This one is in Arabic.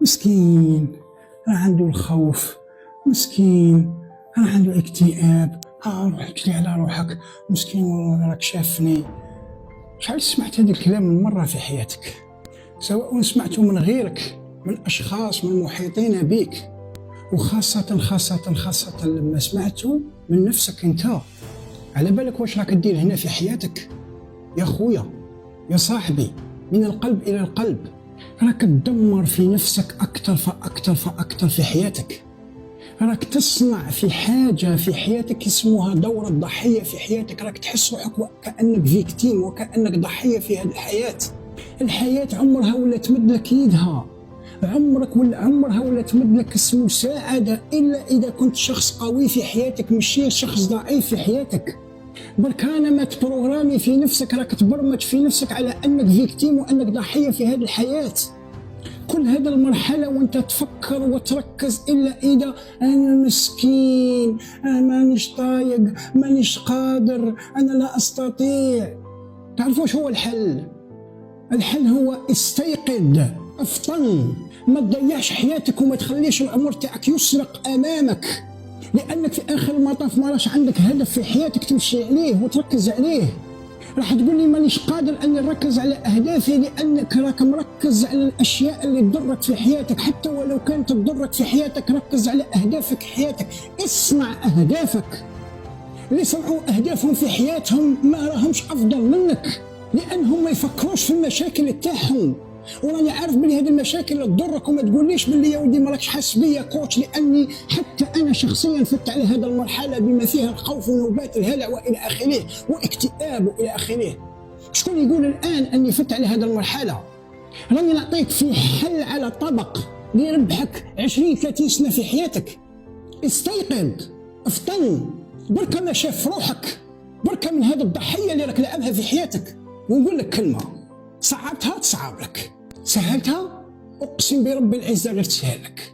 مسكين، راه عنده الخوف، مسكين راه عنده اكتئاب، روح اكلي على روحك، مسكين والله راك شافني. شحال سمعت هذا الكلام من مرة في حياتك، سواء سمعته من غيرك، من أشخاص، من المحيطين بك، وخاصة خاصة خاصة لما سمعته من نفسك أنت. على بالك واش راك دير هنا في حياتك يا خويا يا صاحبي؟ من القلب إلى القلب راك تدمر في نفسك أكثر فأكثر فأكثر في حياتك. راك تصنع في حاجة في حياتك اسمها دور الضحية في حياتك. راك تحس روحك وكأنك فيكتيم، وكأنك ضحية في هذه الحياة. الحياة عمرها ولا تمد لك يدها، عمرها ولا تمد لك المساعدة إلا إذا كنت شخص قوي في حياتك، ماشي شخص ضعيف في حياتك. بركانة ما تبروغرامي في نفسك، راك تبرمج في نفسك على أنك فيكتيم وأنك ضحية في هذه الحياة. كل هذه المرحلة وانت تفكر وتركز إلا إذا أنا مسكين، أنا مانيش طايق، مانيش قادر، أنا لا أستطيع. تعرفوا وش هو الحل؟ الحل هو استيقظ، افطن، ما تضيعش حياتك وما تخليش الأمر تاعك يسرق أمامك، لأنك في آخر المطاف ما راش عندك هدف في حياتك تمشي عليه وتركز عليه. راح تقول لي مانيش قادر أني نركز على أهدافي، لأنك راك مركز على الأشياء اللي تضرك في حياتك. حتى ولو كانت تضرك في حياتك ركز على أهدافك في حياتك، اصنع أهدافك. اللي صنعوا أهدافهم في حياتهم ما راهمش أفضل منك، لأنهم ما يفكروش في المشاكل تاعهم. وراني عارف بلي هذه المشاكل تضرك، وما تقوليش بلي يا ودي ما راكش حاس بيا كوتش، لاني حتى انا شخصيا فت على هذه المرحله بما فيها الخوف ونوبات الهلع والى اخره، واكتئاب والى اخره. شكون يقول الان اني فت على هذه المرحله؟ راني نعطيك في حل على طبق ليربحك 20-30 سنه في حياتك. استيقظ، افطن، بركه ما شاف روحك، بركه من هذه الضحيه اللي راك لعبها في حياتك. ونقول لك كلمه، صعبتها تصعب لك، سهلتها اقسم برب العزه غير تسهل لك.